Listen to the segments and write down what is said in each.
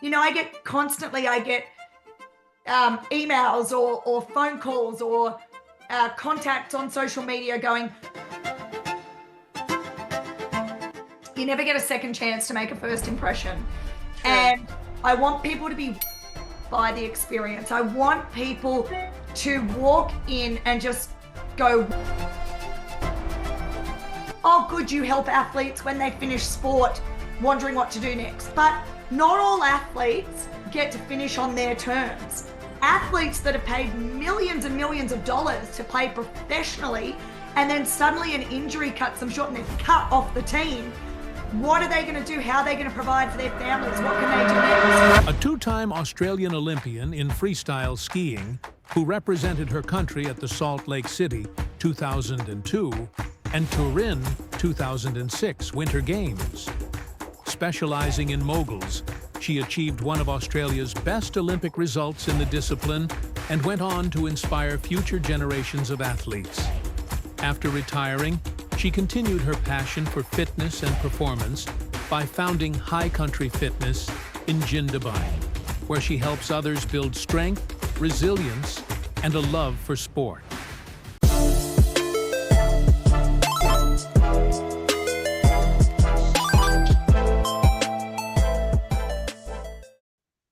I get constantly, emails or phone calls or contacts on social media going, you never get a second chance to make a first impression. True. And I want people to be by the experience. I want people to walk in and just go, oh, good, you help athletes when they finish sport, wondering what to do next. But not all athletes get to finish on their terms. Athletes that have paid millions and millions of dollars to play professionally, and then suddenly an injury cuts them short and they're cut off the team. What are they going to do? How are they going to provide for their families? What can they do next? A two-time Australian Olympian in freestyle skiing who represented her country at the Salt Lake City 2002 and Turin 2006 Winter Games. Specializing in moguls, she achieved one of Australia's best Olympic results in the discipline and went on to inspire future generations of athletes. After retiring, she continued her passion for fitness and performance by founding High Country Fitness in JNB&x, where she helps others build strength, resilience, and a love for sport.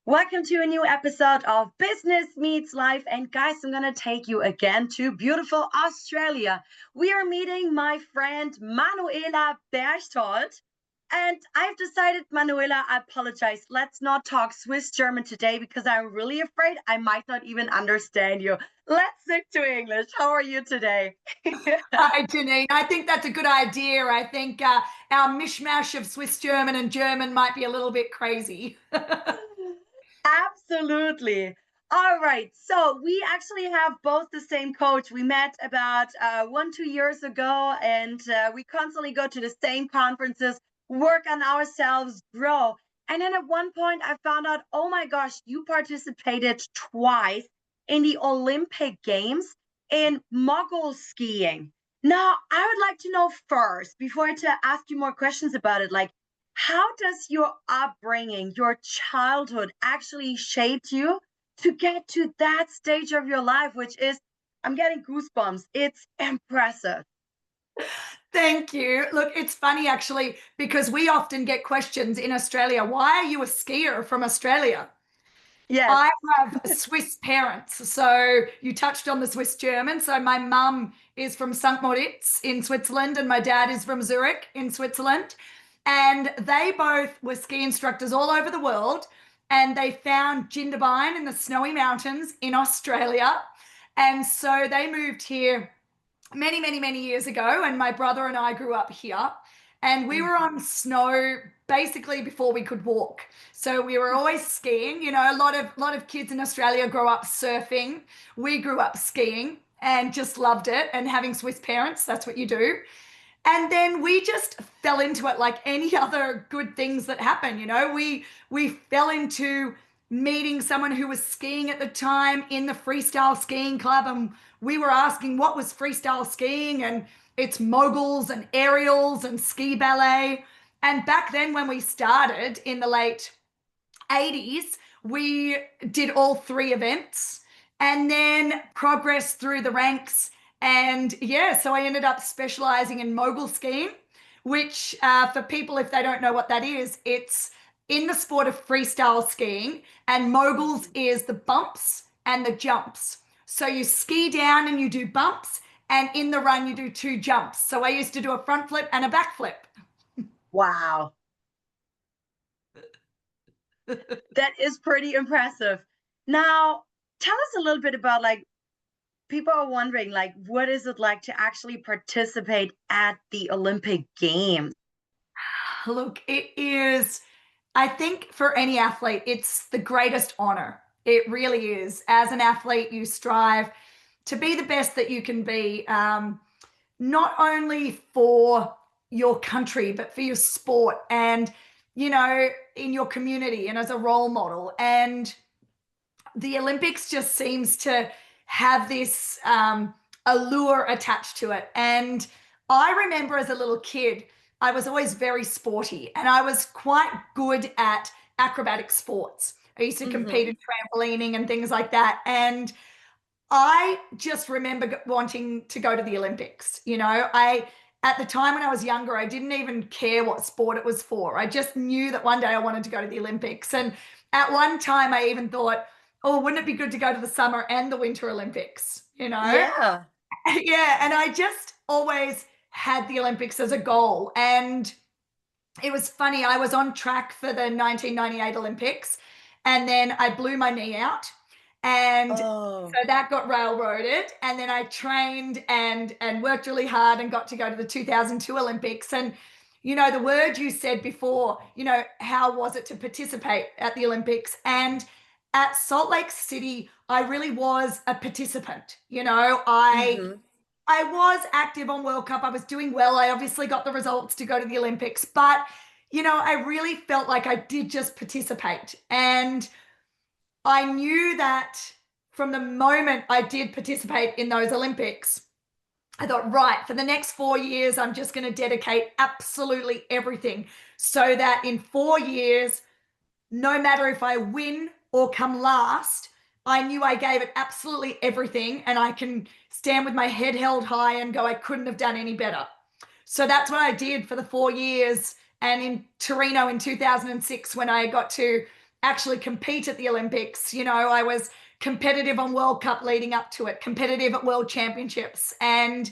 Welcome to a new episode of Business Meets Life. And guys, I'm going to take you again to beautiful Australia. We are meeting my friend Manuela Berchtold. And I've decided, Manuela, I apologize. Let's not talk Swiss German today because I'm really afraid I might not even understand you. Let's stick to English. How are you today? Hi, Janine. I think that's a good idea. I think our mishmash of Swiss German and German might be a little bit crazy. Absolutely. All right. So we actually have both the same coach. We met about 1-2 years ago, and we constantly go to the same conferences, work on ourselves, grow. And then at one point I found out, oh my gosh, you participated twice in the Olympic Games in mogul skiing. Now, I would like to know first, before to ask you more questions about it, like, how does your upbringing, your childhood actually shaped you to get to that stage of your life, which is, I'm getting goosebumps. It's impressive. Thank you. Look, it's funny actually, because we often get questions in Australia. Why are you a skier from Australia? Yes. I have Swiss parents. So you touched on the Swiss German. So my mum is from St. Moritz in Switzerland, and my dad is from Zurich in Switzerland. And they both were ski instructors all over the world. And they found JNB&x in the snowy mountains in Australia. And so they moved here many, many, many years ago. And my brother and I grew up here. And we were on snow basically before we could walk. So we were always skiing. You know, a lot of kids in Australia grow up surfing. We grew up skiing and just loved it. And having Swiss parents, that's what you do. And then we just fell into it like any other good things that happen. You know, we fell into meeting someone who was skiing at the time in the freestyle skiing club. And we were asking what was freestyle skiing, and it's moguls and aerials and ski ballet. And back then when we started in the late 80s, we did all three events and then progressed through the ranks. And yeah, so I ended up specializing in mogul skiing, which for people, if they don't know what that is, it's in the sport of freestyle skiing, and moguls is the bumps and the jumps. So you ski down and you do bumps, and in the run you do two jumps. So I used to do a front flip and a back flip. Wow. That is pretty impressive. Now, tell us a little bit about, like, people are wondering, like, what is it like to actually participate at the Olympic Games? Look, it is, I think for any athlete, it's the greatest honor. It really is. As an athlete, you strive to be the best that you can be, not only for your country, but for your sport and, you know, in your community and as a role model. And the Olympics just seems to have this allure attached to it. And I remember as a little kid, I was always very sporty, and I was quite good at acrobatic sports. I used to compete Mm-hmm. in trampolining and things like that. And I just remember wanting to go to the Olympics. At the time when I was younger, I didn't even care what sport it was for. I just knew that one day I wanted to go to the Olympics. And at one time I even thought, oh, wouldn't it be good to go to the Summer and the Winter Olympics, Yeah. Yeah, and I just always had the Olympics as a goal. And it was funny, I was on track for the 1998 Olympics, and then I blew my knee out. And Oh. so that got railroaded. And then I trained and worked really hard and got to go to the 2002 Olympics. And, the word you said before, how was it to participate at the Olympics? And at Salt Lake City, I really was a participant. Mm-hmm. I was active on World Cup. I was doing well. I obviously got the results to go to the Olympics, but I really felt like I did just participate. And I knew that from the moment I did participate in those Olympics, I thought, right, for the next 4 years, I'm just going to dedicate absolutely everything so that in 4 years, no matter if I win or come last, I knew I gave it absolutely everything, and I can stand with my head held high and go, I couldn't have done any better. So that's what I did for the 4 years. And in Torino in 2006, when I got to actually compete at the Olympics, I was competitive on World Cup leading up to it, competitive at World Championships. And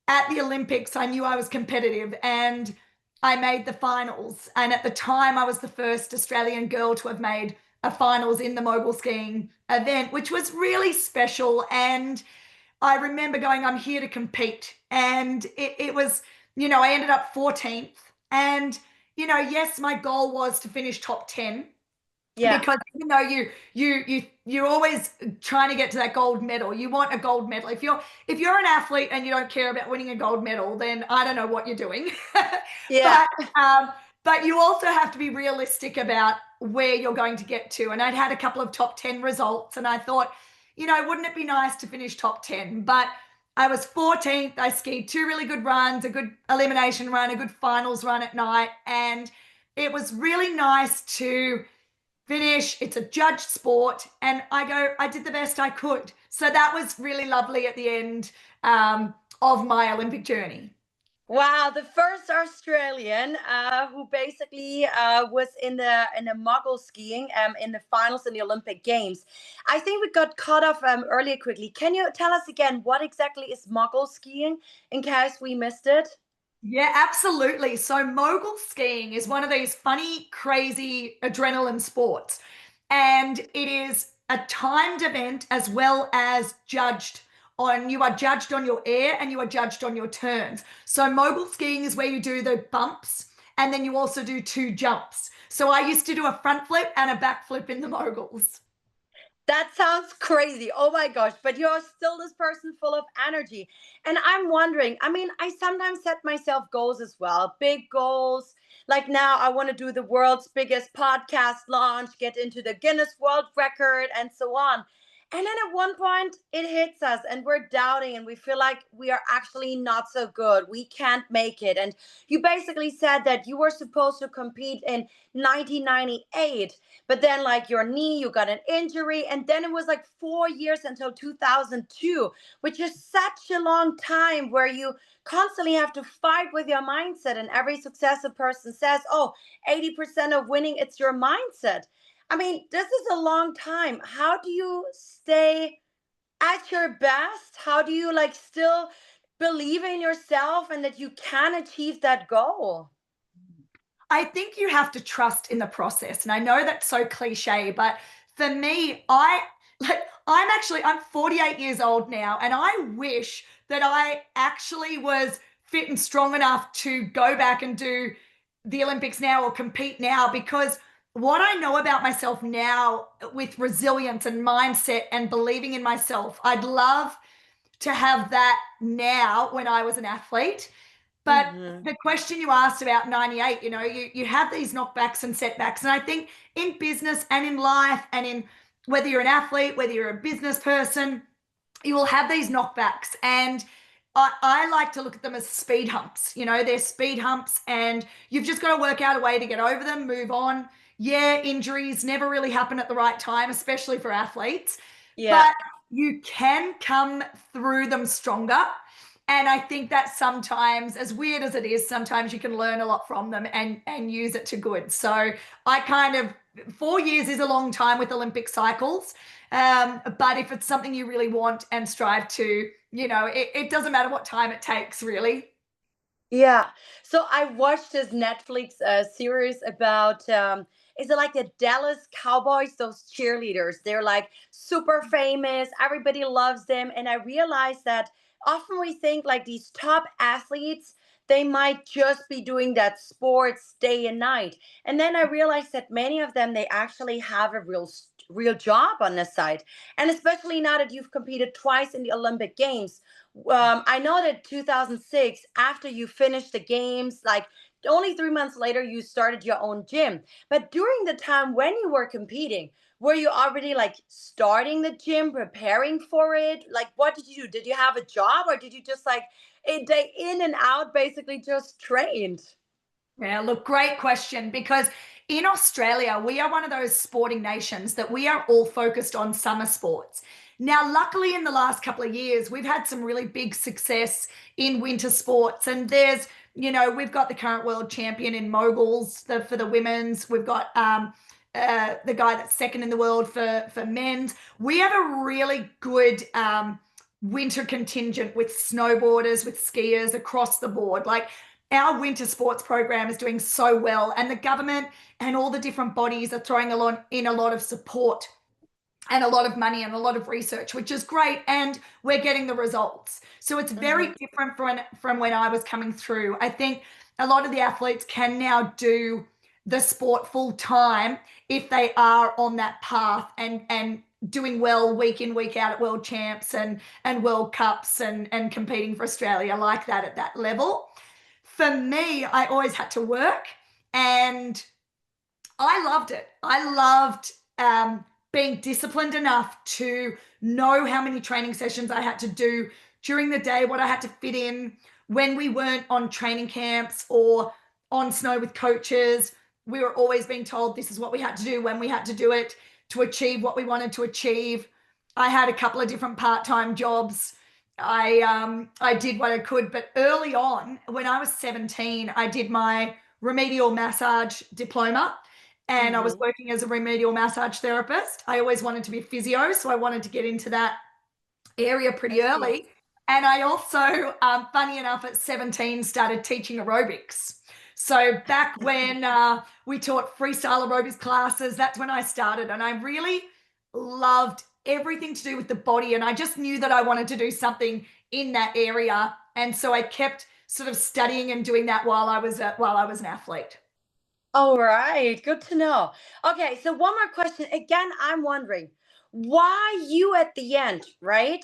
at the Olympics, I knew I was competitive, and I made the finals. And at the time, I was the first Australian girl to have made a finals in the mogul skiing event, which was really special. And I remember going, I'm here to compete. And it was, I ended up 14th. And, yes, my goal was to finish top 10. Yeah. Because even though you're always trying to get to that gold medal, you want a gold medal. If you're an athlete and you don't care about winning a gold medal, then I don't know what you're doing. Yeah. But you also have to be realistic about where you're going to get to. And I'd had a couple of top 10 results, and I thought, wouldn't it be nice to finish top 10? But I was 14th. I skied 2 really good runs, a good elimination run, a good finals run at night, and it was really nice to finish. It's a judged sport, and I did the best I could. So that was really lovely at the end of my Olympic journey. Wow, the first Australian who basically was in the mogul skiing in the finals in the Olympic Games. I think we got caught off earlier quickly. Can you tell us again what exactly is mogul skiing in case we missed it? Yeah, absolutely. So mogul skiing is one of these funny, crazy adrenaline sports. And it is a timed event as well as you are judged on your air, and you are judged on your turns. So mogul skiing is where you do the bumps, and then you also do 2 jumps. So I used to do a front flip and a back flip in the moguls. That sounds crazy. Oh my gosh. But you're still this person full of energy. And I'm wondering, I mean, I sometimes set myself goals as well, big goals. Like now, I want to do the world's biggest podcast launch, get into the Guinness World Record, and so on. And then at one point, it hits us and we're doubting and we feel like we are actually not so good. We can't make it. And you basically said that you were supposed to compete in 1998, but then like your knee, you got an injury. And then it was like 4 years until 2002, which is such a long time where you constantly have to fight with your mindset. And every successful person says, oh, 80% of winning, it's your mindset. I mean, this is a long time. How do you stay at your best? How do you like still believe in yourself and that you can achieve that goal? I think you have to trust in the process. And I know that's so cliche, but for me, I'm 48 years old now, and I wish that I actually was fit and strong enough to go back and do the Olympics now or compete now, because what I know about myself now with resilience and mindset and believing in myself, I'd love to have that now when I was an athlete. But Mm-hmm. the question you asked about 98, you have these knockbacks and setbacks. And I think in business and in life and in whether you're an athlete, whether you're a business person, you will have these knockbacks. And I like to look at them as speed humps. They're speed humps, and you've just got to work out a way to get over them, move on, yeah, injuries never really happen at the right time, especially for athletes, Yeah. but you can come through them stronger. And I think that sometimes, as weird as it is, sometimes you can learn a lot from them and use it to good. So I kind of, 4 years is a long time with Olympic cycles. But if it's something you really want and strive to, it doesn't matter what time it takes, really. Yeah. So I watched this Netflix series about is it like the Dallas Cowboys, those cheerleaders? They're like super famous, everybody loves them. And I realized that often we think like these top athletes, they might just be doing that sports day and night. And then I realized that many of them they actually have a real job on the side. And especially now that you've competed twice in the Olympic Games, I know that 2006, after you finished the games, like only 3 months later, you started your own gym. But during the time when you were competing, were you already like starting the gym, preparing for it? Like, what did you do? Did you have a job or did you just like a day in and out, basically just trained? Yeah, look, great question, because in Australia, we are one of those sporting nations that we are all focused on summer sports. Now, luckily, in the last couple of years, we've had some really big success in winter sports. And we've got the current world champion in moguls for the women's. We've got the guy that's second in the world for men's. We have a really good winter contingent with snowboarders, with skiers across the board. Like, our winter sports program is doing so well, and the government and all the different bodies are throwing a lot of support and a lot of money and a lot of research, which is great, and we're getting the results. So it's very different from when I was coming through. I think a lot of the athletes can now do the sport full time if they are on that path and doing well week in, week out at world champs and world cups and competing for Australia like that at that level. For me, I always had to work, and I loved it. I loved being disciplined enough to know how many training sessions I had to do during the day, what I had to fit in when we weren't on training camps or on snow with coaches. We were always being told this is what we had to do when we had to do it to achieve what we wanted to achieve. I had a couple of different part-time jobs. I did what I could, but early on, when I was 17, I did my remedial massage diploma, and I was Mm-hmm. working as a remedial massage therapist. I always wanted to be a physio, so I wanted to get into that area I pretty see. early. And I also, funny enough, at 17, started teaching aerobics. So back when we taught freestyle aerobics classes, that's when I started. And I really loved everything to do with the body. And I just knew that I wanted to do something in that area. And so I kept sort of studying and doing that while I was an athlete. All right, good to know. Okay, so one more question. Again, I'm wondering why you at the end, right?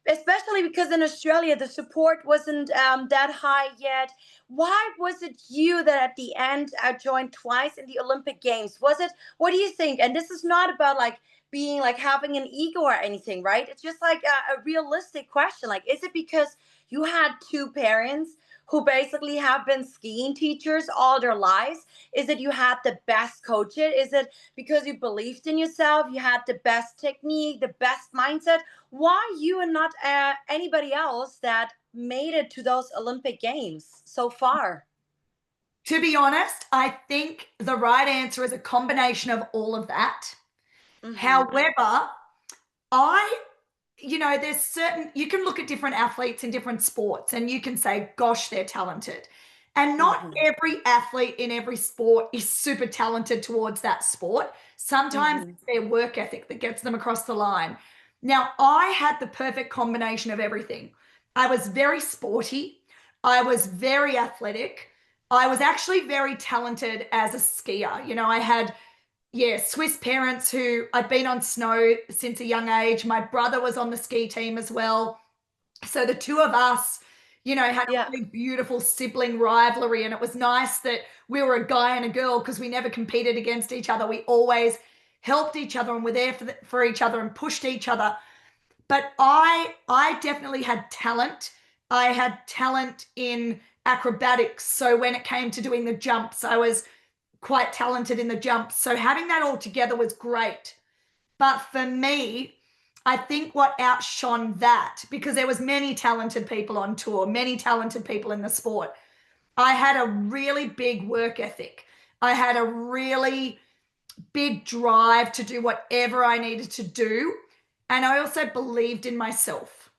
Especially because in Australia the support wasn't that high yet. Why was it you that at the end joined twice in the Olympic Games? Was it? What do you think? And this is not about like being like having an ego or anything, right? It's just like a realistic question. Like, is it because you had two parents who basically have been skiing teachers all their lives? Is it you had the best coaches? Is it because you believed in yourself? You had the best technique, the best mindset? Why you and not anybody else that made it to those Olympic Games so far? To be honest, I think the right answer is a combination of all of that. Mm-hmm. However, I, there's certain, you can look at different athletes in different sports and you can say, gosh, they're talented. And not Mm-hmm. every athlete in every sport is super talented towards that sport. Sometimes Mm-hmm. it's their work ethic that gets them across the line. Now, I had the perfect combination of everything. I was very sporty. I was very athletic. I was actually very talented as a skier. I had, yeah, Swiss parents who I'd been on snow since a young age. My brother was on the ski team as well. So the two of us, had a Yeah. really beautiful sibling rivalry. And it was nice that we were a guy and a girl because we never competed against each other. We always helped each other and were there for each other and pushed each other. But I definitely had talent. I had talent in acrobatics. So when it came to doing the jumps, I was quite talented in the jumps. So having that all together was great. But for me, I think what outshone that, because there was many talented people on tour, many talented people in the sport, I had a really big work ethic. I had a really big drive to do whatever I needed to do. And I also believed in myself.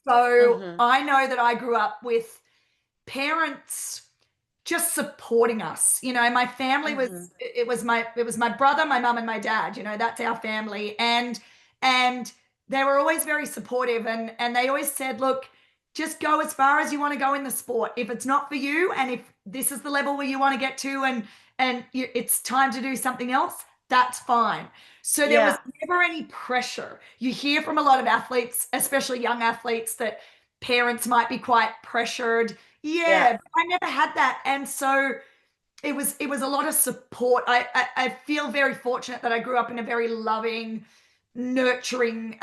So I know that I grew up with parents just supporting us. You know, my family was, it was my brother, my mum, and my dad. You know, that's our family. And they were always very supportive, and they always said, look, just go as far as you want to go in the sport. If it's not for you, and if this is the level where you want to get to, and it's time to do something else, that's fine. So there was never any pressure. You hear from a lot of athletes, especially young athletes, that parents might be quite pressured. But I never had that. And so it was a lot of support. I feel very fortunate that I grew up in a very loving, nurturing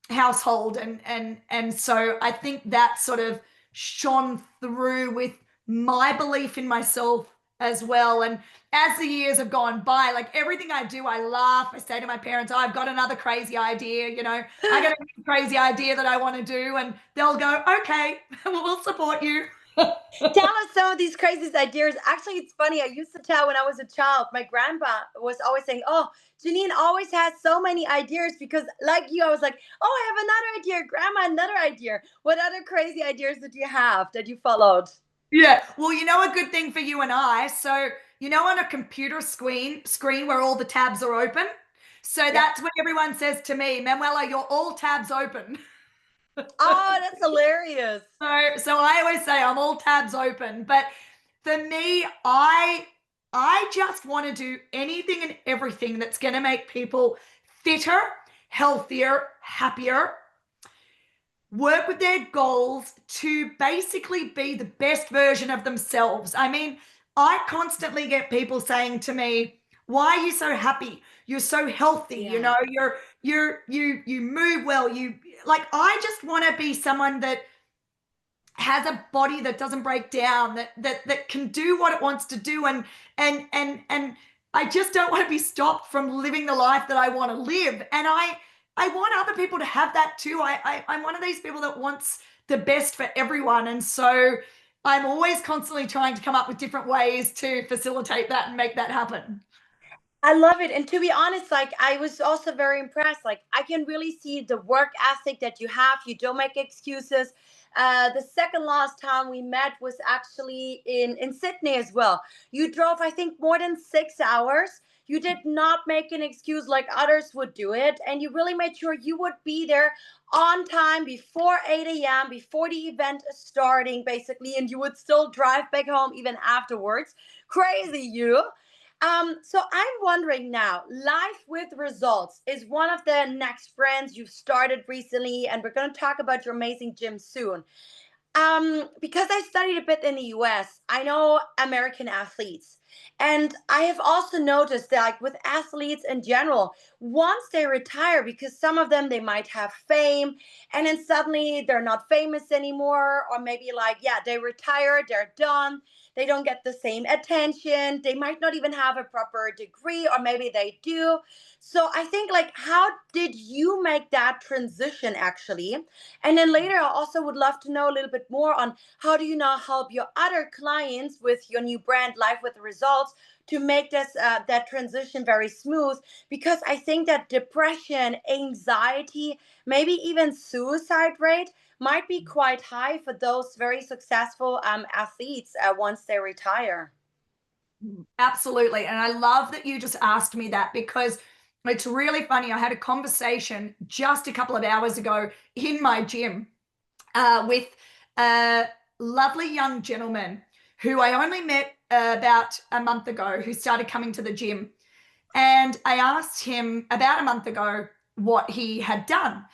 household, and so I think that sort of shone through with my belief in myself as well. And as the years have gone by, like everything I do, I laugh. I say to my parents, oh, I've got another crazy idea, you know, I got a crazy idea that I want to do, and they'll go, okay, we'll support you. Tell us some of these craziest ideas. Actually, it's funny. I used to tell when I was a child, my grandpa was always saying, oh, Janine always has so many ideas, because like you, I was like, oh, I have another idea. Grandma, another idea. What other crazy ideas did you have that you followed? Yeah, well, you know, a good thing for you and I, so you know, on a computer screen where all the tabs are open, so that's what everyone says to me, Manuela, you're all tabs open. Oh, that's hilarious. So I always say I'm all tabs open. But for me, I just want to do anything and everything that's going to make people fitter, healthier, happier, work with their goals to basically be the best version of themselves. I mean, I constantly get people saying to me, why are you so happy? You're so healthy, you know, you move well. You like, I just want to be someone that has a body that doesn't break down, that can do what it wants to do, and I just don't want to be stopped from living the life that I want to live. And I want other people to have that too. I'm one of these people that wants the best for everyone, and so I'm always constantly trying to come up with different ways to facilitate that and make that happen. I love it. And to be honest, like I was also very impressed. Like I can really see the work ethic that you have. You don't make excuses. The second last time we met was actually in Sydney as well. You drove, I think, more than 6 hours. You did not make an excuse like others would do it. And you really made sure you would be there on time before 8 a.m., before the event is starting, basically. And you would still drive back home even afterwards. Crazy, you. So I'm wondering now, Life with Results is one of the next brands you've started recently, and we're going to talk about your amazing gym soon. Because I studied a bit in the US, I know American athletes. And I have also noticed that, like with athletes in general, once they retire, because some of them, they might have fame, and then suddenly they're not famous anymore, or maybe like, yeah, they retire, they're done, they don't get the same attention, they might not even have a proper degree, or maybe they do. So I think, like, how did you make that transition actually? And then later, I also would love to know a little bit more on how do you now help your other clients with your new brand, Life with Results, to make this that transition very smooth? Because I think that depression, anxiety, maybe even suicide rate might be quite high for those very successful athletes once they retire. Absolutely. And I love that you just asked me that, because it's really funny. I had a conversation just a couple of hours ago in my gym with a lovely young gentleman who I only met about a month ago, who started coming to the gym. And I asked him about a month ago what he had done.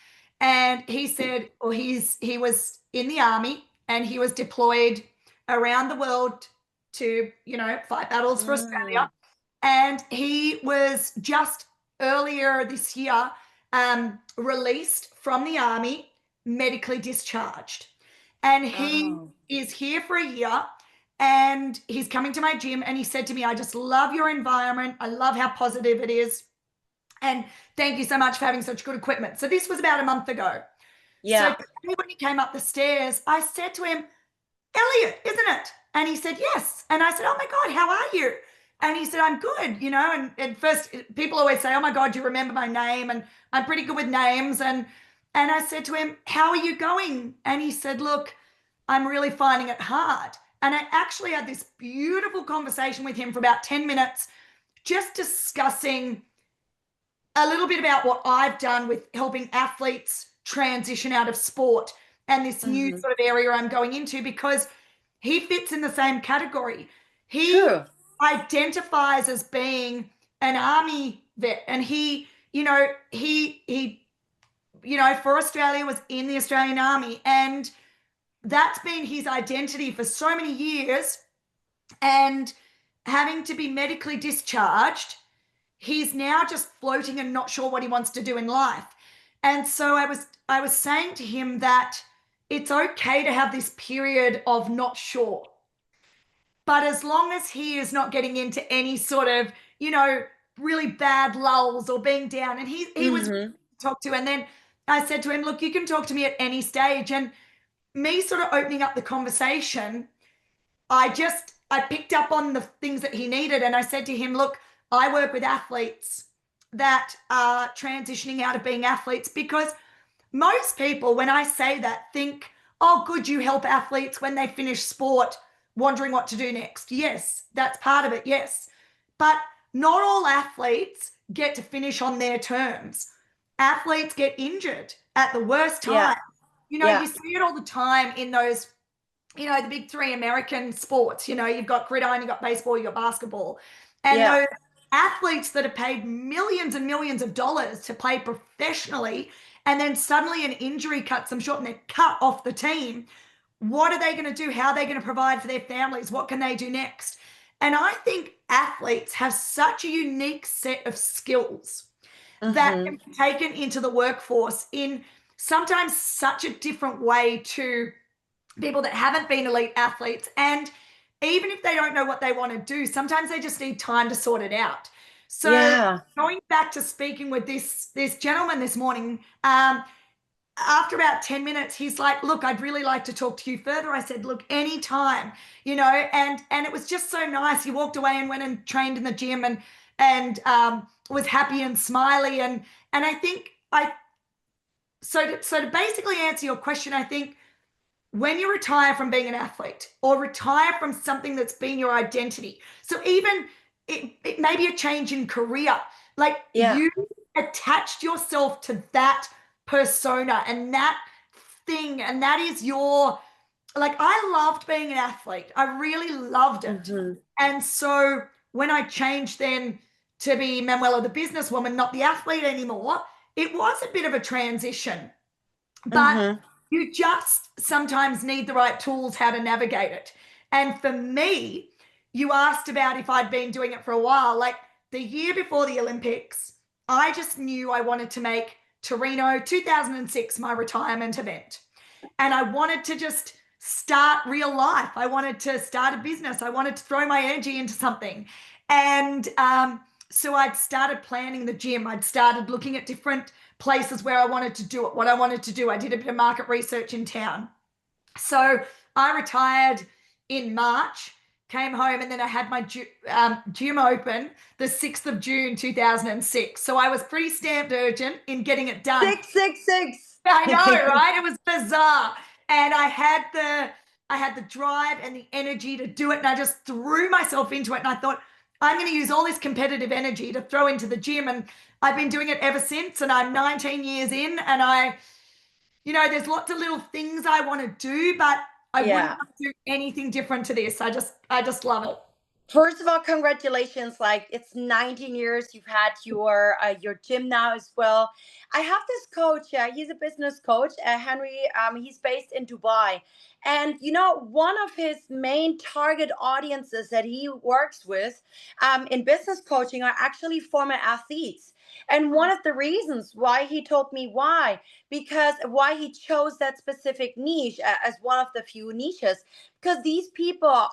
And he said, well, he was in the army, and he was deployed around the world to, you know, fight battles for Australia. And he was just earlier this year released from the army, medically discharged. And he is here for a year, and he's coming to my gym, and he said to me, I just love your environment. I love how positive it is. And thank you so much for having such good equipment. So this was about a month ago. Yeah. So when he came up the stairs, I said to him, Elliot, isn't it? And he said, yes. And I said, oh my God, how are you? And he said, I'm good, you know. And at first, people always say, oh my God, you remember my name? And I'm pretty good with names. And I said to him, how are you going? And he said, look, I'm really finding it hard. And I actually had this beautiful conversation with him for about 10 minutes, just discussing a little bit about what I've done with helping athletes transition out of sport and this new sort of area I'm going into, because he fits in the same category. He identifies as being an army vet, and he for Australia was in the Australian Army, and that's been his identity for so many years. And having to be medically discharged, he's now just floating and not sure what he wants to do in life. And so I was saying to him that it's okay to have this period of not sure. But as long as he is not getting into any sort of, really bad lulls or being down, and he was talked to. And then I said to him, look, you can talk to me at any stage. And me sort of opening up the conversation, I picked up on the things that he needed. And I said to him, look, I work with athletes that are transitioning out of being athletes, because most people, when I say that, think, oh, good, you help athletes when they finish sport, wondering what to do next. Yes, that's part of it, yes. But not all athletes get to finish on their terms. Athletes get injured at the worst time. You see it all the time in those, the big three American sports. You've got gridiron, you've got baseball, you've got basketball. And those athletes that are paid millions and millions of dollars to play professionally, and then suddenly an injury cuts them short and they're cut off the team. What are they going to do? How are they going to provide for their families? What can they do next? And I think athletes have such a unique set of skills that can be taken into the workforce in sometimes such a different way to people that haven't been elite athletes. And even if they don't know what they want to do, sometimes they just need time to sort it out. So going back to speaking with this gentleman this morning, after about 10 minutes, he's like, look, I'd really like to talk to you further. I said, look, anytime, and it was just so nice. He walked away and went and trained in the gym and was happy and smiley. And I think so to basically answer your question, I think when you retire from being an athlete or retire from something that's been your identity, so even it may be a change in career, like you attached yourself to that persona and that thing, and that is your, like, I loved being an athlete. I really loved it. And so when I changed then to be Manuela the businesswoman, not the athlete anymore, it was a bit of a transition. But you just sometimes need the right tools how to navigate it. And for me, you asked about if I'd been doing it for a while. Like the year before the Olympics, I just knew I wanted to make Torino 2006 my retirement event. And I wanted to just start real life. I wanted to start a business. I wanted to throw my energy into something. And so I'd started planning the gym. I'd started looking at different places where I wanted to do it, what I wanted to do. I did a bit of market research in town. So I retired in March, came home, and then I had my gym open the 6th of June, 2006. So I was pretty stamped urgent in getting it done. 666. I know, right? It was bizarre. And I had the drive and the energy to do it. And I just threw myself into it. And I thought, I'm going to use all this competitive energy to throw into the gym. And I've been doing it ever since. And I'm 19 years in. And there's lots of little things I want to do, but I wouldn't do anything different to this. I just love it. First of all, congratulations. Like, it's 19 years. You've had your gym now as well. I have this coach. He's a business coach, Henry. He's based in Dubai. And, one of his main target audiences that he works with in business coaching are actually former athletes. And one of the reasons why he told me why he chose that specific niche as one of the few niches, because these people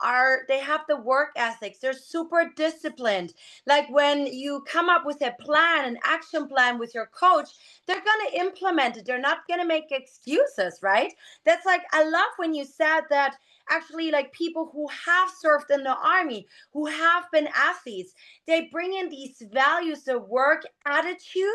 they have the work ethics. They're super disciplined. Like when you come up with a plan, an action plan with your coach, they're going to implement it. They're not going to make excuses, right? That's like, I love when you said that actually, like people who have served in the army, who have been athletes, they bring in these values, the work attitude,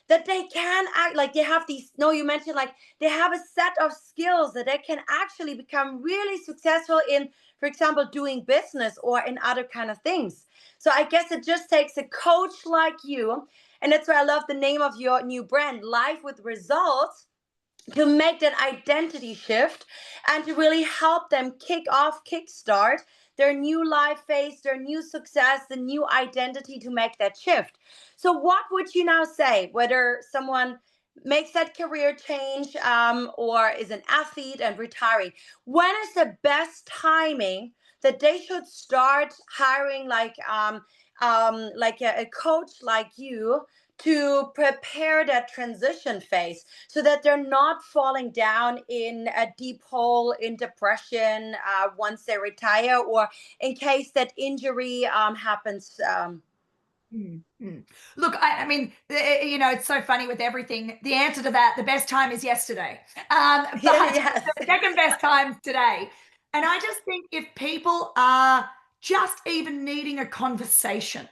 that they can act like they have these, no, you mentioned like they have a set of skills that they can actually become really successful in, for example, doing business or in other kind of things. So I guess it just takes a coach like you. And that's why I love the name of your new brand, Life with Results, to make that identity shift and to really help them kickstart their new life phase, their new success, the new identity to make that shift. So what would you now say, whether someone makes that career change or is an athlete and retiring, when is the best timing that they should start hiring like a coach like you to prepare that transition phase so that they're not falling down in a deep hole in depression once they retire, or in case that injury happens? Look, I mean, you know, it's so funny with everything. The answer to that, the best time is yesterday. But Yes. the second best time is today. And I just think if people are just even needing a conversation,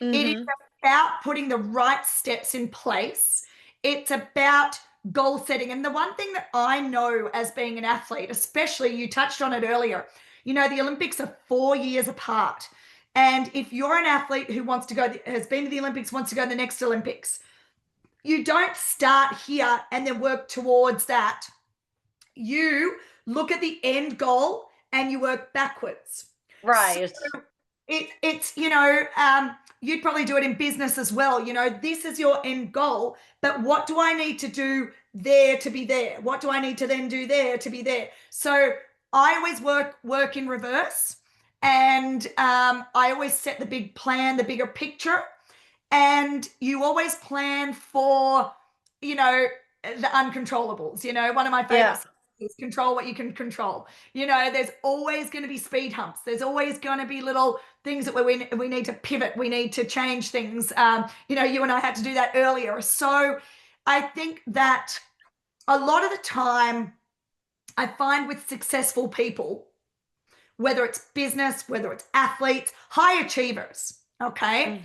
it is about putting the right steps in place. It's about goal setting. And the one thing that I know as being an athlete, especially, you touched on it earlier, you know, the Olympics are 4 years apart. And if you're an athlete who wants to go, has been to the Olympics, wants to go to the next Olympics, you don't start here and then work towards that. You look at the end goal and you work backwards. Right. So it's, you know, you'd probably do it in business as well. You know, this is your end goal, but what do I need to do there to be there? What do I need to then do there to be there? So I always work in reverse, and I always set the big plan, the bigger picture, and you always plan for, you know, the uncontrollables. You know, one of my favorites is control what you can control. You know, there's always going to be speed humps. There's always going to be little things that we need to pivot. We need to change things. You know, you and I had to do that earlier. So I think that a lot of the time I find with successful people, whether it's business, whether it's athletes, high achievers, okay,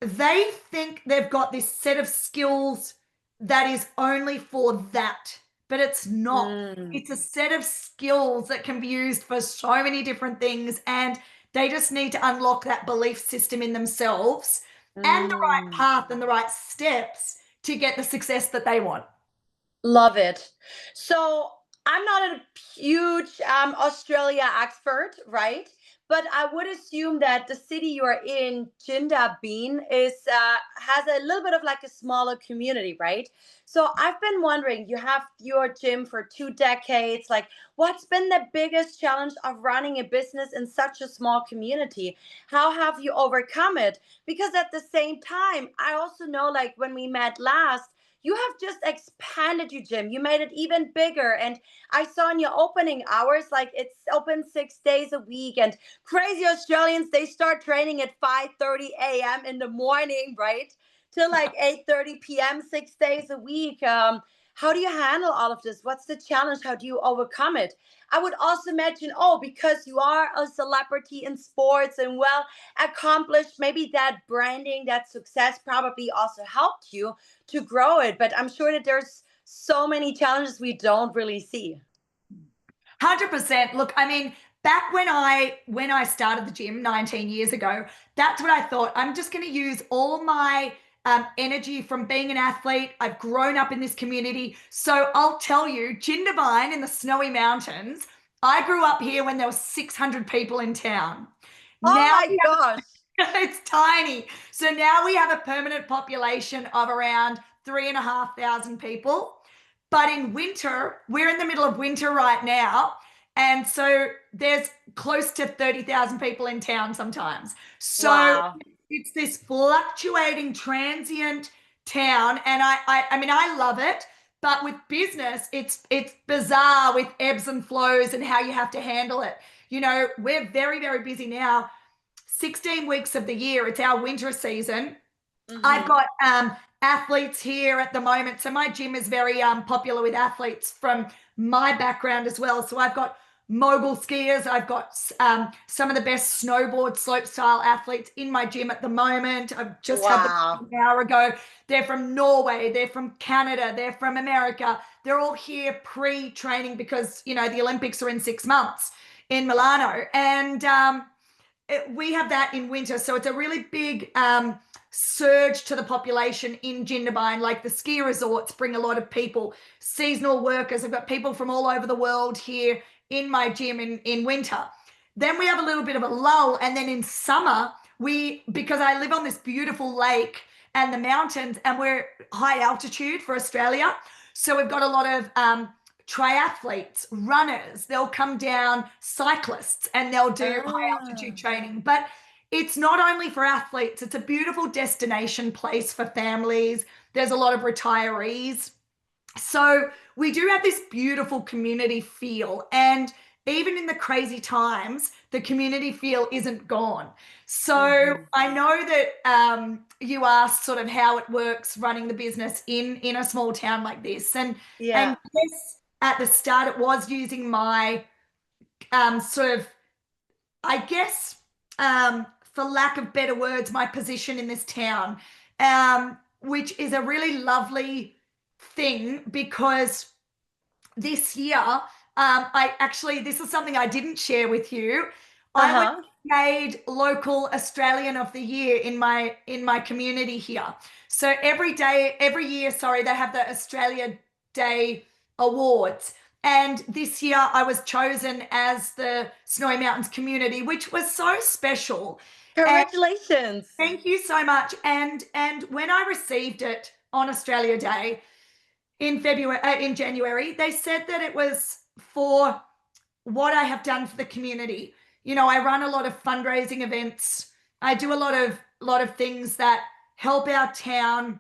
they think they've got this set of skills that is only for that. But it's not. It's a set of skills that can be used for so many different things, and they just need to unlock that belief system in themselves and the right path and the right steps to get the success that they want. Love it. So I'm not a huge Australia expert, right? But I would assume that the city you're in, JNB&x, is has a little bit of like a smaller community, right? So I've been wondering, you have your gym for 2 decades. Like, what's been the biggest challenge of running a business in such a small community? How have you overcome it? Because at the same time, I also know, like when we met last, you have just expanded your gym. You made it even bigger. And I saw in your opening hours, like it's open 6 days a week. And crazy Australians, they start training at 5:30 a.m. in the morning, right? Till like 8:30 p.m., 6 days a week. How do you handle all of this? What's the challenge? How do you overcome it? I would also imagine, because you are a celebrity in sports and well accomplished, maybe that branding, that success probably also helped you to grow it. But I'm sure that there's so many challenges we don't really see. 100%. Look, I mean, back when I started the gym 19 years ago, that's what I thought. I'm just going to use all my energy from being an athlete. I've grown up in this community. So I'll tell you, JNB&x in the snowy mountains, I grew up here when there were 600 people in town. Oh my gosh. It's tiny. So now we have a permanent population of around 3,500 people. But in winter, we're in the middle of winter right now. And so there's close to 30,000 people in town sometimes. So wow. it's this fluctuating, transient town, and I mean, I love it. But with business, it's bizarre with ebbs and flows and how you have to handle it. You know, we're very, very busy now. 16 weeks of the year, it's our winter season. I've got athletes here at the moment. So my gym is very popular with athletes from my background as well. So I've got mogul skiers. I've got some of the best snowboard slope style athletes in my gym at the moment. I've just had them an hour ago. They're from Norway. They're from Canada. They're from America. They're all here pre-training because, you know, the Olympics are in 6 months in Milano. And we have that in winter. So it's a really big surge to the population in Jindabyne. Like the ski resorts bring a lot of people, seasonal workers. I've got people from all over the world here in my gym in winter. Then we have a little bit of a lull. And then in summer, because I live on this beautiful lake and the mountains, and we're high altitude for Australia. So we've got a lot of triathletes, runners. They'll come down, cyclists, and they'll do high altitude training. But it's not only for athletes, it's a beautiful destination place for families. There's a lot of retirees. So we do have this beautiful community feel. And even in the crazy times, the community feel isn't gone. So I know that you asked sort of how it works running the business in a small town like this. And yes, at the start, it was using my sort of, I guess, for lack of better words, my position in this town, which is a really lovely thing because this year, this is something I didn't share with you. I was made local Australian of the year in my community here. So every year, they have the Australia Day Awards. And this year I was chosen as the Snowy Mountains community, which was so special. Congratulations. And thank you so much. And when I received it on Australia Day in January, they said that it was for what I have done for the community. You know, I run a lot of fundraising events. I do a lot of things that help our town.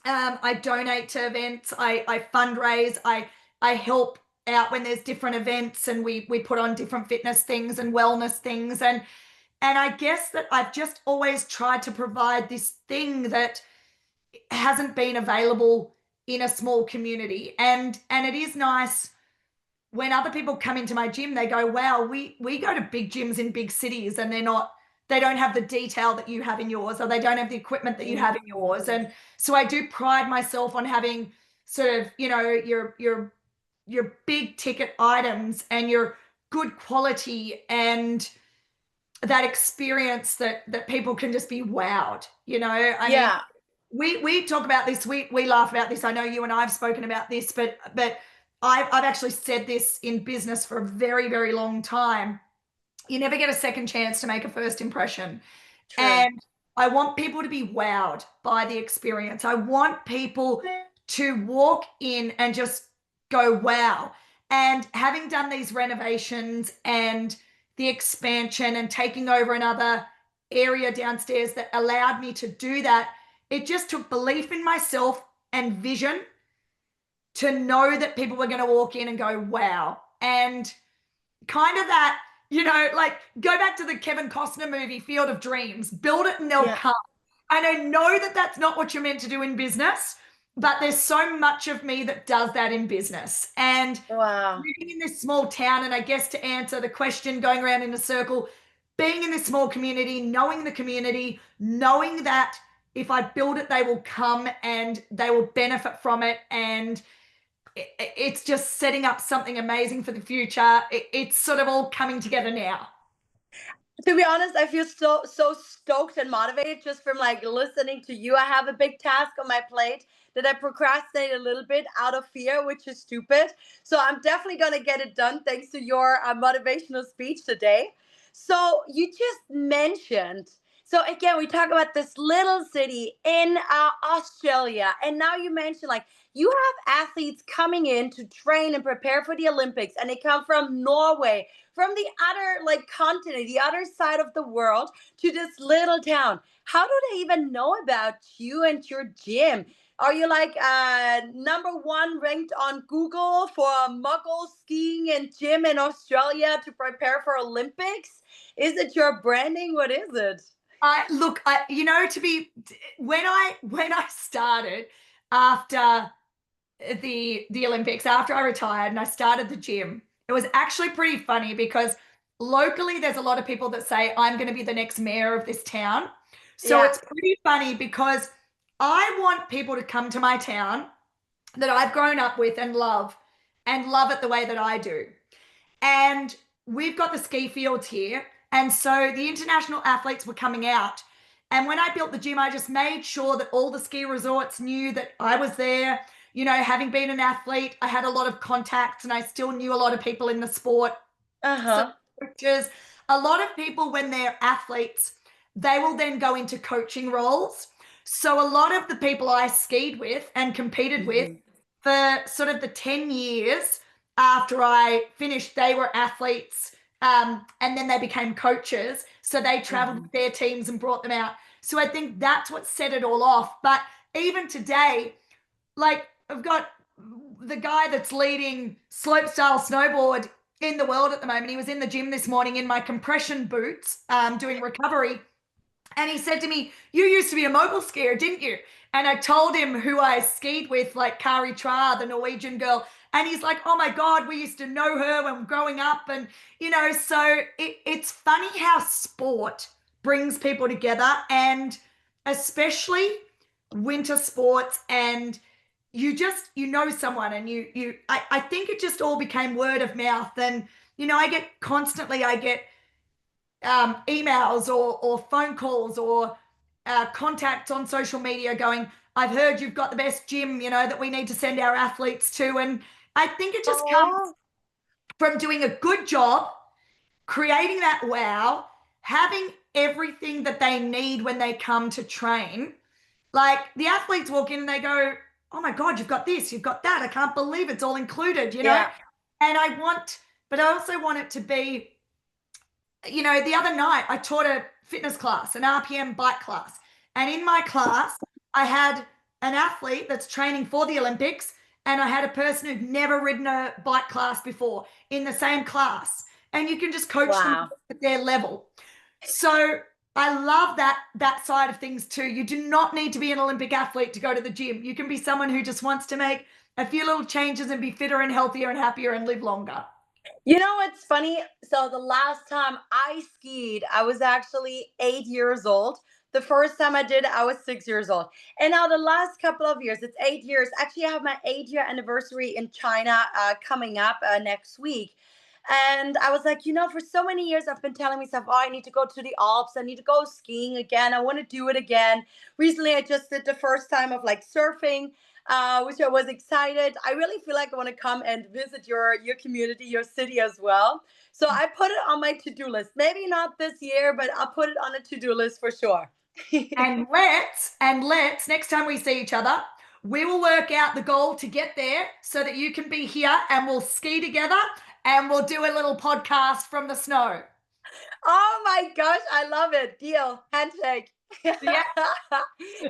I donate to events. I fundraise. I help out when there's different events, and we put on different fitness things and wellness things. And I guess that I've just always tried to provide this thing that hasn't been available in a small community. And it is nice when other people come into my gym, they go, wow, we go to big gyms in big cities and they don't have the detail that you have in yours, or they don't have the equipment that you have in yours. And so I do pride myself on having sort of, you know, your big ticket items and your good quality and that experience that people can just be wowed, you know. I mean, we talk about this, we laugh about this. I know you and I have spoken about this, but I've actually said this in business for a very, very long time. You never get a second chance to make a first impression. True. And I want people to be wowed by the experience. I want people to walk in and just go, wow. And having done these renovations and the expansion and taking over another area downstairs that allowed me to do that, it just took belief in myself and vision to know that people were going to walk in and go, wow. And kind of that, you know, like go back to the Kevin Costner movie, Field of Dreams, build it and they'll come. And I know that that's not what you're meant to do in business, but there's so much of me that does that in business. And living in this small town, and I guess to answer the question going around in a circle, being in this small community, knowing the community, knowing that if I build it, they will come and they will benefit from it. And it's just setting up something amazing for the future. It's sort of all coming together now. To be honest, I feel so stoked and motivated just from like listening to you. I have a big task on my plate that I procrastinate a little bit out of fear, which is stupid. So I'm definitely going to get it done thanks to your motivational speech today. So you just mentioned So again, we talk about this little city in Australia, and now you mentioned like you have athletes coming in to train and prepare for the Olympics, and they come from Norway, from the other like continent, the other side of the world, to this little town. How do they even know about you and your gym? Are you like #1 ranked on Google for muggle skiing and gym in Australia to prepare for Olympics? Is it your branding? What is it? Look, you know, when I started after the Olympics, after I retired and I started the gym, it was actually pretty funny because locally there's a lot of people that say I'm going to be the next mayor of this town. So Yeah. it's pretty funny because I want people to come to my town that I've grown up with and love it the way that I do. And we've got the ski fields here. And so the international athletes were coming out. And when I built the gym, I just made sure that all the ski resorts knew that I was there. You know, having been an athlete, I had a lot of contacts and I still knew a lot of people in the sport. So Uh-huh. coaches, a lot of people when they're athletes, they will then go into coaching roles. So a lot of the people I skied with and competed with for sort of the 10 years after I finished, they were athletes, and then they became coaches. So they traveled with their teams and brought them out. So I think that's what set it all off. But even today, like I've got the guy that's leading slopestyle snowboard in the world at the moment. He was in the gym this morning in my compression boots, doing recovery. And he said to me, "You used to be a mogul skier, didn't you?" And I told him who I skied with, like Kari Tra, the Norwegian girl. And he's like, "Oh my God, we used to know her when growing up." And, you know, so it's funny how sport brings people together, and especially winter sports. And you know someone, and I think it just all became word of mouth. And, you know, I get emails or phone calls or contacts on social media going, "I've heard you've got the best gym, you know, that we need to send our athletes to." And I think it just comes from doing a good job, creating that wow, having everything that they need when they come to train. Like the athletes walk in and they go, "Oh my God, you've got this, you've got that. I can't believe it's all included," you know? Yeah. And but I also want it to be, you know, the other night I taught a fitness class, an RPM bike class. And in my class, I had an athlete that's training for the Olympics, and I had a person who'd never ridden a bike class before in the same class. And you can just coach them at their level. So I love that side of things too. You do not need to be an Olympic athlete to go to the gym. You can be someone who just wants to make a few little changes and be fitter and healthier and happier and live longer. You know what's funny? So the last time I skied, I was actually 8 years old. The first time I did, I was 6 years old. And now the last couple of years, it's 8 years. Actually, I have my 8-year anniversary in China coming up next week. And I was like, you know, for so many years, I've been telling myself, oh, I need to go to the Alps. I need to go skiing again. I want to do it again. Recently, I just did the first time of like surfing, which I was excited. I really feel like I want to come and visit your community, your city as well. So I put it on my to-do list. Maybe not this year, but I'll put it on a to-do list for sure. And let's next time we see each other, we will work out the goal to get there so that you can be here and we'll ski together and we'll do a little podcast from the snow. Oh my gosh, I love it. Deal. Handshake. Yeah.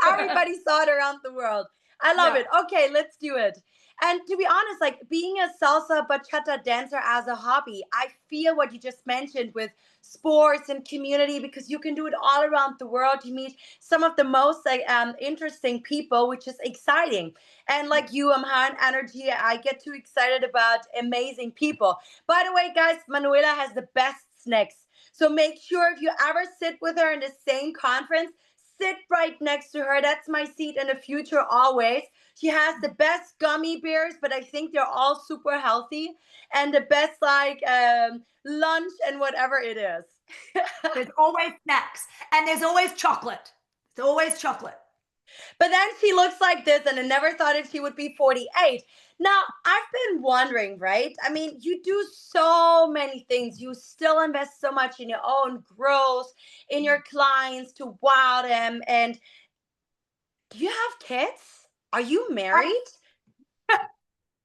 Everybody saw it around the world. I love it. Okay, let's do it. And to be honest, like being a salsa bachata dancer as a hobby, I feel what you just mentioned with sports and community, because you can do it all around the world. You meet some of the most like interesting people, which is exciting. And like you, I'm high on energy. I get too excited about amazing people. By the way, guys, Manuela has the best snacks. So make sure if you ever sit with her in the same conference, sit right next to her. That's my seat in the future always. She has the best gummy bears, but I think they're all super healthy, and the best like lunch and whatever it is. There's always snacks and there's always chocolate. There's always chocolate. But then she looks like this, and I never thought that she would be 48. Now, I've been wondering, right? I mean, you do so many things. You still invest so much in your own growth, in your clients to wow them. And do you have kids? Are you married?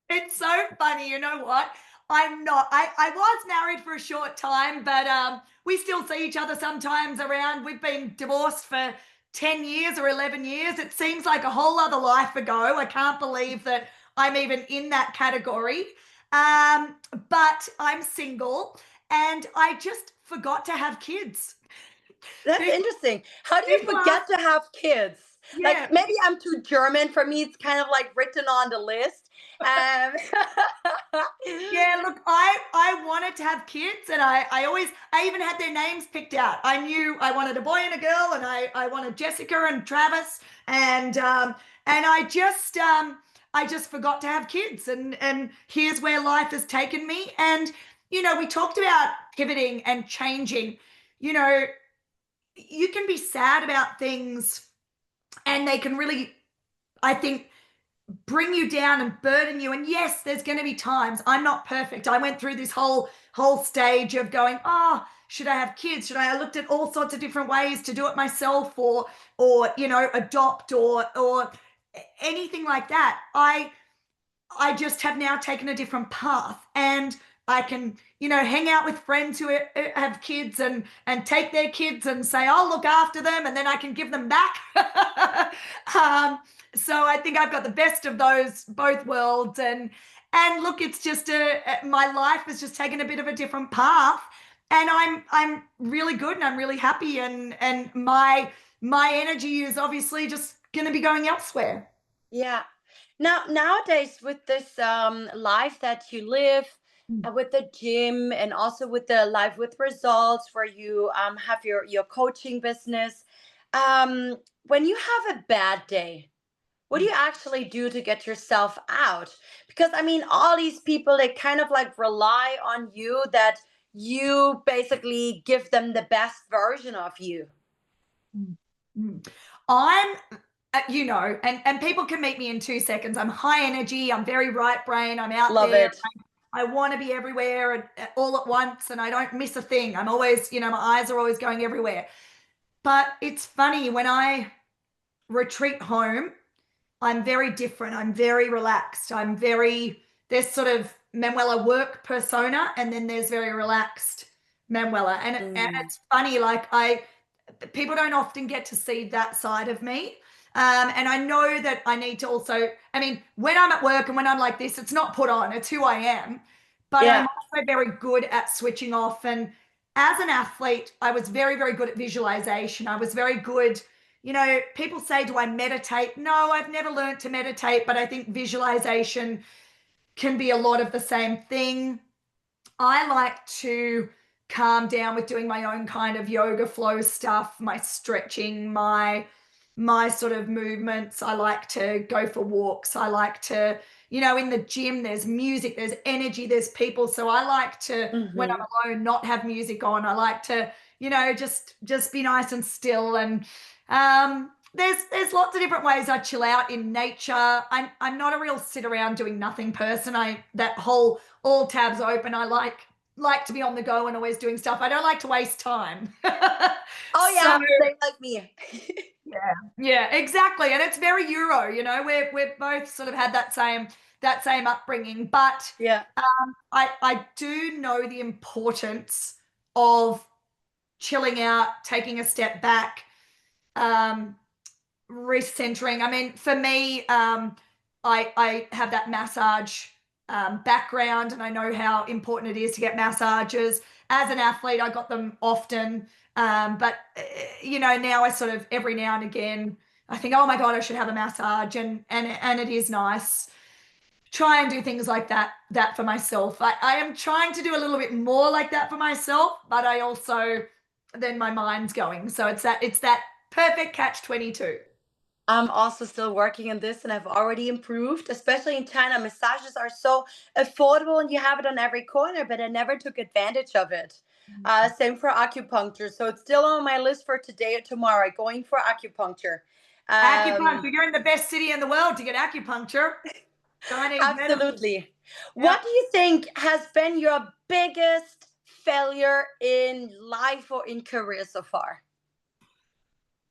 It's so funny. You know what? I'm not. I was married for a short time, but we still see each other sometimes around. We've been divorced for 10 years or 11 years. It seems like a whole other life ago. I can't believe that I'm even in that category. But I'm single and I just forgot to have kids. That's People, interesting. How do you people ask, forget to have kids? yeah, Like maybe I'm too German. For me, it's kind of like written on the list. Um, yeah, look, I wanted to have kids and I even had their names picked out. I knew I wanted a boy and a girl and I wanted Jessica and Travis and I just forgot to have kids and here's where life has taken me. And we talked about pivoting and changing. You know, you can be sad about things and they can really, I think, bring you down and burden you. And yes, there's going to be times I'm not perfect. I went through this whole stage of going, oh, should I have kids? Should I looked at all sorts of different ways to do it myself or adopt or anything like that. I just have now taken a different path and I can, hang out with friends who have kids and take their kids and say, I'll look after them and then I can give them back. So I think I've got the best of those both worlds. And look, it's just my life has just taken a bit of a different path and I'm really good and I'm really happy and my energy is obviously just going to be going elsewhere. Yeah. Now, nowadays, with this life that you live, with the gym and also with the life with results, where you have your coaching business, when you have a bad day, what do you actually do to get yourself out? Because I mean, all these people, they kind of like rely on you, that you basically give them the best version of you. Mm. I'm, and people can meet me in 2 seconds. I'm high energy. I'm very right brain. I'm out Love there. it. I want to be everywhere and all at once, and I don't miss a thing. I'm always, my eyes are always going everywhere. But it's funny when I retreat home, I'm very different. I'm very relaxed. There's sort of Manuela work persona, and then there's very relaxed Manuela. And Mm. it's funny, like people don't often get to see that side of me. And I know that I need to also, I mean, when I'm at work and when I'm like this, it's not put on, it's who I am. But I'm Yeah. also very good at switching off. And as an athlete, I was very, very good at visualization. I was very good. People say, do I meditate? No, I've never learned to meditate, but I think visualization can be a lot of the same thing. I like to calm down with doing my own kind of yoga flow stuff, my stretching, my sort of movements. I like to go for walks. I like to, in the gym, there's music, there's energy, there's people. So I like to, when Hmm. I'm alone, not have music on. I like to, just be nice and still. And there's lots of different ways I chill out in nature. I'm not a real sit around doing nothing person. That whole all tabs open. I like to be on the go and always doing stuff. I don't like to waste time. Oh So yeah, same like me. yeah, exactly. And it's very Euro, we've both sort of had that same upbringing. But Yeah. I do know the importance of chilling out, taking a step back, recentering. I mean, for me, I have that massage background, and I know how important it is to get massages. As an athlete, I got them often, but now I sort of every now and again I think, oh my God, I should have a massage, and it is nice. Try and do things like that for myself. I am trying to do a little bit more like that for myself, but I also then my mind's going. So it's that perfect catch 22. I'm also still working on this, and I've already improved, especially in China. Massages are so affordable and you have it on every corner, but I never took advantage of it. Same for acupuncture. So it's still on my list for today or tomorrow, going for acupuncture. Acupuncture. You're in the best city in the world to get acupuncture. Chinese medicine. Absolutely. What do you think has been your biggest failure in life or in career so far?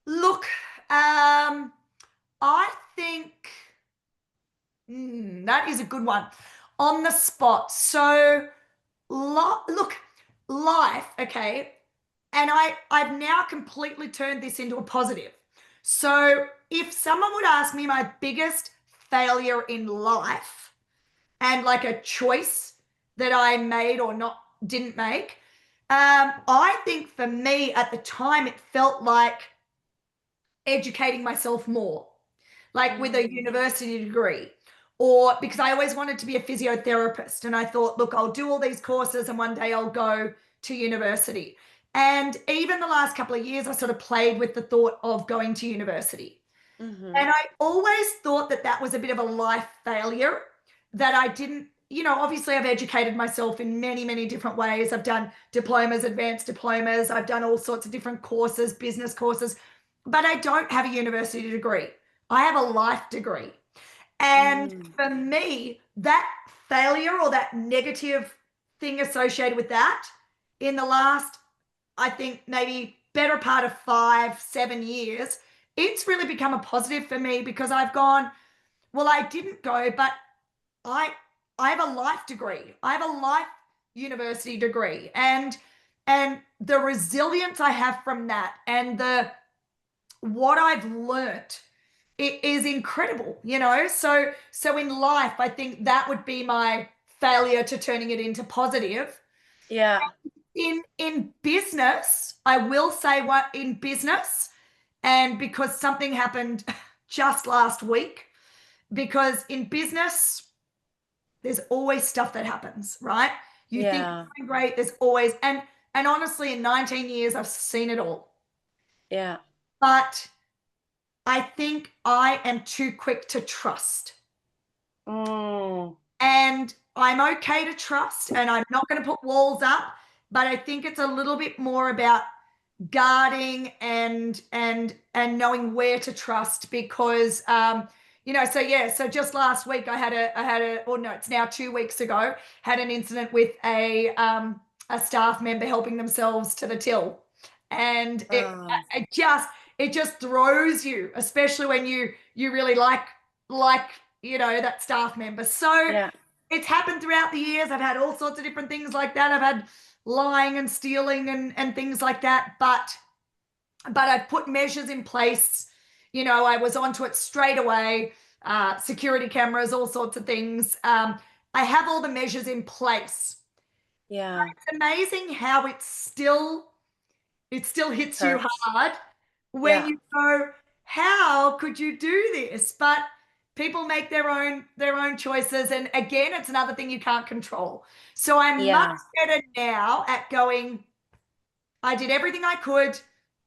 Look, I think that is a good one. On the spot. So, look, life, okay, and I've now completely turned this into a positive. So if someone would ask me my biggest failure in life and like a choice that I made or didn't make, I think for me at the time it felt like educating myself more, like with a university degree, or because I always wanted to be a physiotherapist. And I thought, look, I'll do all these courses and one day I'll go to university. And even the last couple of years, I sort of played with the thought of going to university. And I always thought that that was a bit of a life failure, that I didn't, obviously I've educated myself in many, many different ways. I've done diplomas, advanced diplomas. I've done all sorts of different courses, business courses, but I don't have a university degree. I have a life degree. And for me, that failure or that negative thing associated with that in the last, I think maybe better part of 5-7 years, it's really become a positive for me because I've gone, well, I didn't go, but I have a life degree. I have a life university degree, and the resilience I have from that and what I've learnt, it is incredible, So in life, I think that would be my failure to turning it into positive. Yeah. In business, I will say what in business, and because something happened just last week, because in business, there's always stuff that happens, right? You think you're doing great, there's always, and honestly, in 19 years, I've seen it all. Yeah. But I think I am too quick to trust. And I'm okay to trust, and I'm not going to put walls up, but I think it's a little bit more about guarding and knowing where to trust, because so just last week it's now 2 weeks ago, had an incident with a staff member helping themselves to the till, and it just throws you, especially when you really like that staff member. So it's happened throughout the years. I've had all sorts of different things like that. I've had lying and stealing and things like that, but I've put measures in place. I was onto it straight away, security cameras, all sorts of things. I have all the measures in place. Yeah. But it's amazing how it still hits you hard when you go, how could you do this? But people make their own choices, and again, it's another thing you can't control. So I'm much better now at going, I did everything I could.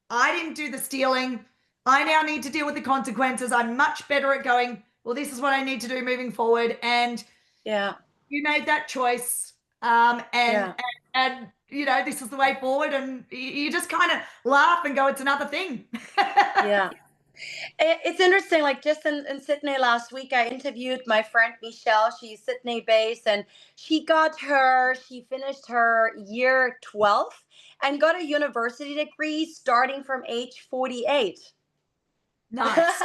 I didn't do the stealing. I now need to deal with the consequences. I'm much better at going, well, this is what I need to do moving forward. And you made that choice. And this is the way forward. And you just kind of laugh and go, it's another thing. It's interesting, like just in Sydney last week, I interviewed my friend Michelle. She's Sydney based, and she finished her year 12 and got a university degree starting from age 48. Nice.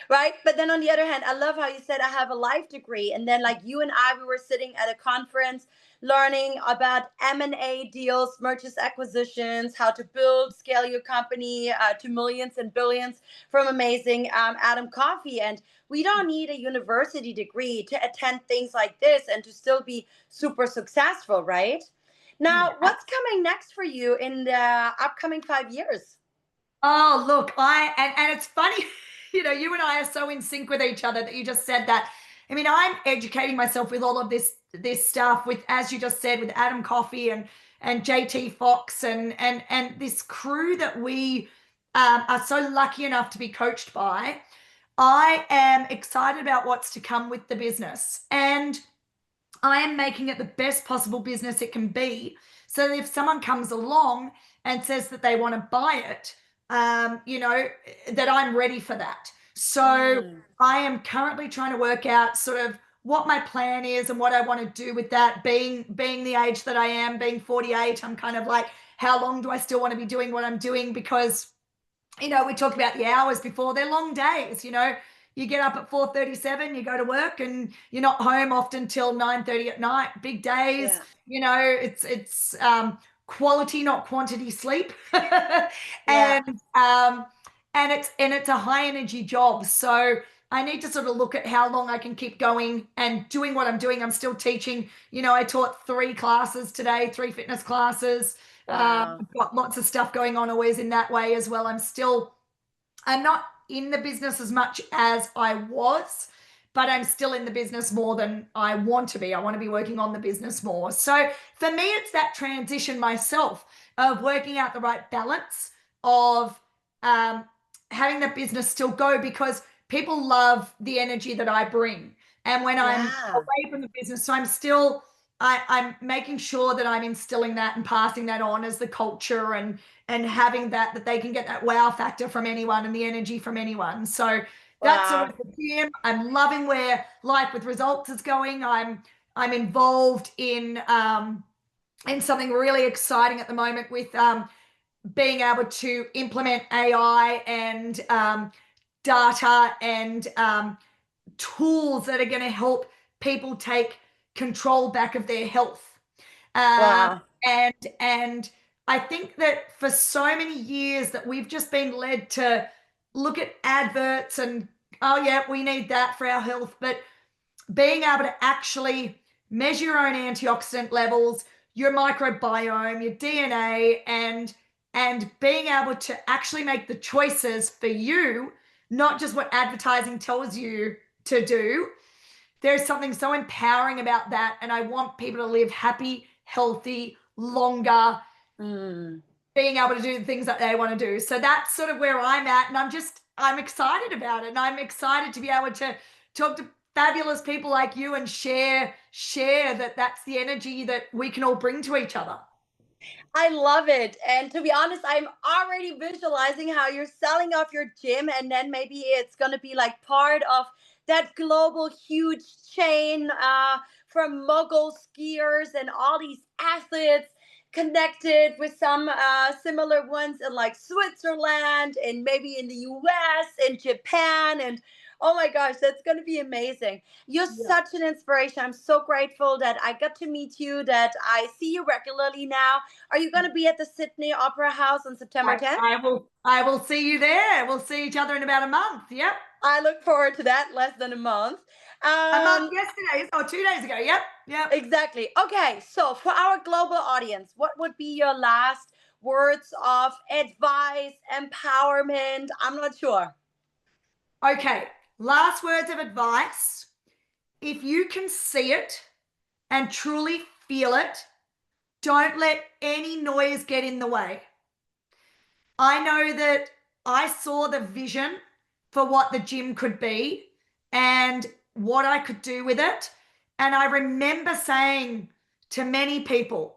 Right? But then on the other hand, I love how you said I have a life degree. And then like you and I, we were sitting at a conference learning about M&A deals, mergers, acquisitions, how to build, scale your company to millions and billions from amazing Adam Coffey. And we don't need a university degree to attend things like this and to still be super successful, right? Now, what's coming next for you in the upcoming 5 years? Oh, look, and it's funny, you and I are so in sync with each other that you just said that. I mean, I'm educating myself with all of this stuff with, as you just said, with Adam Coffey and JT Fox and this crew that we are so lucky enough to be coached by. I am excited about what's to come with the business, and I am making it the best possible business it can be, so that if someone comes along and says that they want to buy it, that I'm ready for that. So I am currently trying to work out sort of what my plan is and what I want to do with that. Being the age that I am, being 48, I'm kind of like, how long do I still want to be doing what I'm doing? Because, we talked about the hours before, they're long days, you get up at 4:37, you go to work, and you're not home often till 9:30 at night. Big days, it's quality, not quantity sleep. And it's a high energy job. So I need to sort of look at how long I can keep going and doing what I'm doing. I'm still teaching. I taught 3 classes today, 3 fitness classes. I've got lots of stuff going on always in that way as well. I'm not in the business as much as I was, but I'm still in the business more than I want to be. I want to be working on the business more. So for me, it's that transition myself of working out the right balance of having the business still go, because people love the energy that I bring. And when I'm away from the business, so I'm making sure that I'm instilling that and passing that on as the culture, and having that they can get that wow factor from anyone and the energy from anyone. So that's sort of the gym. I'm loving where Life with Results is going. I'm involved in something really exciting at the moment with being able to implement AI and data and tools that are going to help people take control back of their health. And I think that for so many years that we've just been led to look at adverts and, oh yeah, we need that for our health, but being able to actually measure your own antioxidant levels, your microbiome, your DNA, and being able to actually make the choices for you, not just what advertising tells you to do. There's something so empowering about that. And I want people to live happy, healthy, longer, being able to do the things that they want to do. So that's sort of where I'm at. And I'm excited about it. And I'm excited to be able to talk to fabulous people like you and share that that's the energy that we can all bring to each other. I love it. And to be honest, I'm already visualizing how you're selling off your gym, and then maybe it's going to be like part of that global huge chain from mogul skiers and all these athletes connected with some similar ones in like Switzerland and maybe in the US and Japan. And oh my gosh, that's going to be amazing. You're such an inspiration. I'm so grateful that I got to meet you, that I see you regularly now. Are you going to be at the Sydney Opera House on September 10th? I will see you there. We'll see each other in about a month. Yep. I look forward to that. Less than a month. A month yesterday, or 2 days ago. Yep. Exactly. Okay, so for our global audience, what would be your last words of advice, empowerment? I'm not sure. Okay, last words of advice. If you can see it and truly feel it, don't let any noise get in the way. I know that I saw the vision for what the gym could be and what I could do with it. And I remember saying to many people,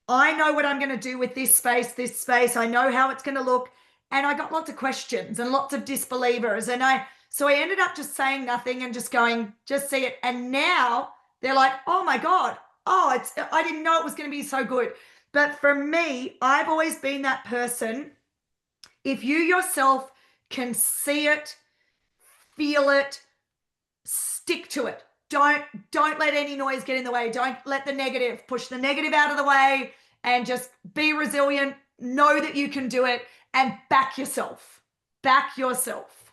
I know what I'm going to do with this space. I know how it's going to look. And I got lots of questions and lots of disbelievers. So I ended up just saying nothing and just going, just see it. And now they're like, oh my God, I didn't know it was going to be so good. But for me, I've always been that person. If you yourself can see it, feel it, stick to it. Don't let any noise get in the way. Don't let the negative, push the negative out of the way, and just be resilient. Know that you can do it, and back yourself. Back yourself.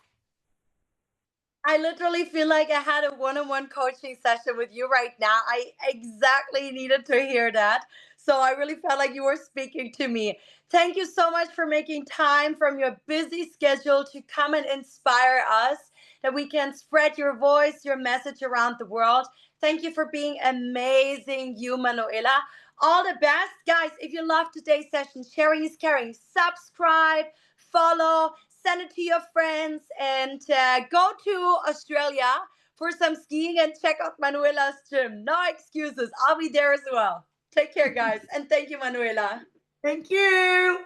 I literally feel like I had a one-on-one coaching session with you right now. I exactly needed to hear that. So I really felt like you were speaking to me. Thank you so much for making time from your busy schedule to come and inspire us, that we can spread your voice, your message around the world. Thank you for being amazing, you, Manuela. All the best. Guys, if you love today's session, sharing is caring. Subscribe, follow, send it to your friends, and go to Australia for some skiing and check out Manuela's gym. No excuses. I'll be there as well. Take care, guys. And thank you, Manuela. Thank you.